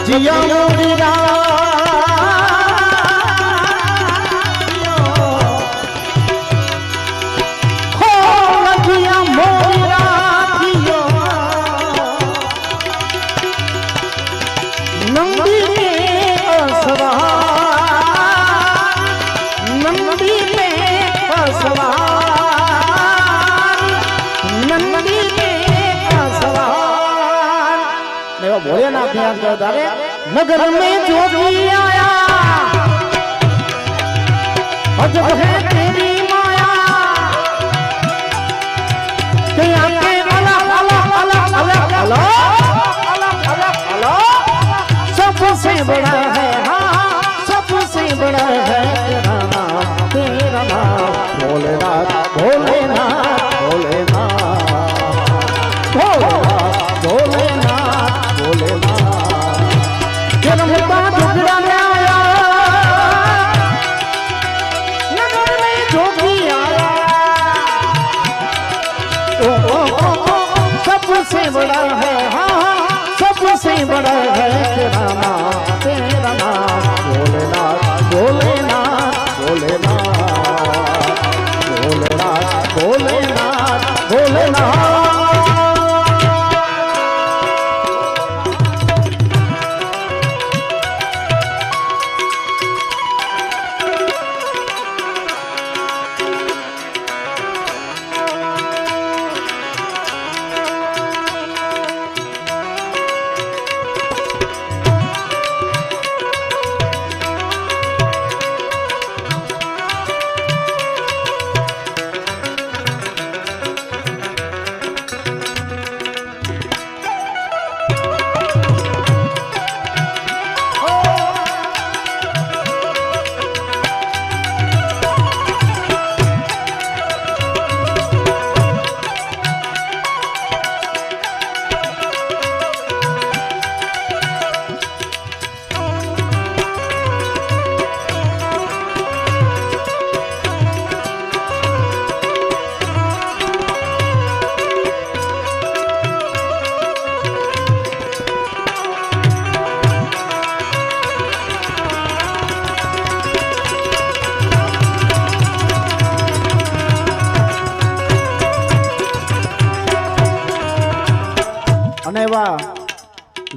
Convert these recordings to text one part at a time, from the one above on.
लजिया मोरीरा हो लजिया मोरीरा नंदी में असवार नंदी में असवार नंदी में असवार मेरा बोले ना ध्यान कर दारे नगर में जोगी आया अजब है तेरी माया के आके अलग अलग अलग अलग अलग सबसे बड़ा है हाँ सबसे बड़ा है तेरा नाम भोलेनाथ भोलेनाथ भोलेनाथ भोलेनाथ भोलेनाथ भोलेनाथ जन्म का टुकड़ा में आया नगर में जोगी आया सबसे बड़ा है हाँ सबसे बड़ा है तेरा नाम भोलेनाथ भोलेनाथ भोलेनाथ भोलेनाथ भोलेनाथ भोलेनाथ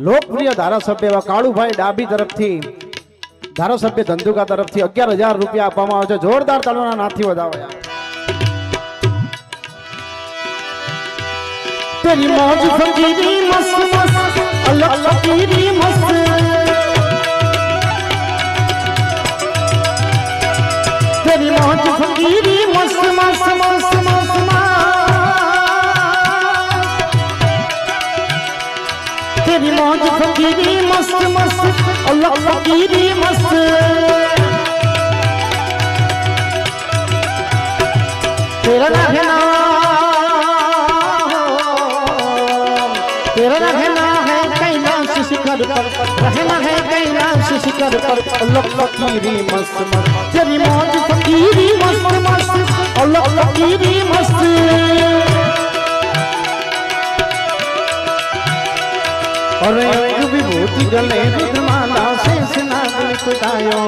लोकप्रिय धारासभ्य एवं काळुभाई डाबी तरफथी धारासभ्य धंधुका तरफथी 11,000 રૂપિયા આપવામાં આવે છે જોરદાર તાળીઓના નાથી વધાવો तेरी मौज फकीरी मस्त मस्त अलग फकीरी मस्त तेरी मौज फकीरी मस्त मस्त मस्त मस्त तेरी मौज फकीरी मस्त मस्त अलग फकीरी मस्त तेरा रहना है कैलाश शिखर पर रहना है कैलाश शिखर पर अलग फकीरी मस्त मस्त तेरी मौज फकीरी मस्त मस्त अलग फकीरी मस्त और विभूति गले रुद्रमाला शेष नाग लिपटायो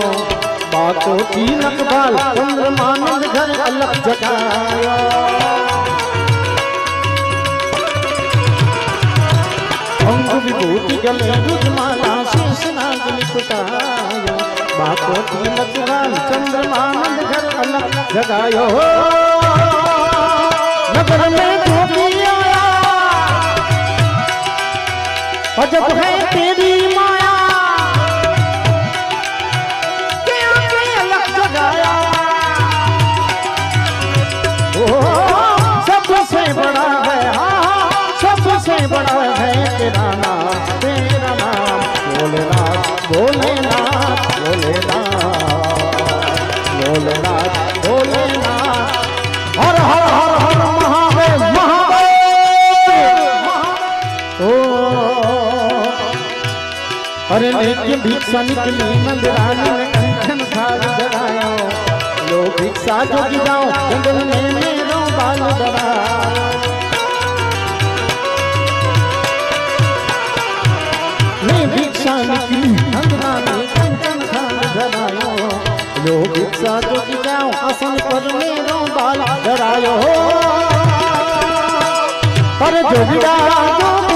बातों की नकबाल चंद्रमानंद घर अलग जगायो अंग विभूति गले रुद्रमाला शेष नाग लिपटायो बातों की नकबाल चंद्रमानंद घर अलग जगायो नगर में जोगी आया अजब है तेरी माया के आगे अलग जगाया सबसे बड़ा है हाँ सबसे बड़ा है तेरा नाम भोलेनाथ भोलेनाथ भोलेनाथ भोलेनाथ भोलेनाथ हर हर हर हर महादेव महादेव अरे लेके भिक्षा निकली नंदरानी ने कंठन थाल जगायो लो भिक्षा जोगी जाओ जंगल में मेरो बाल दरायो मैं भिक्षा निकली दीक्षा जोगी जाऊं आसन पर मेरो बाल डरायो पर जोगिया जो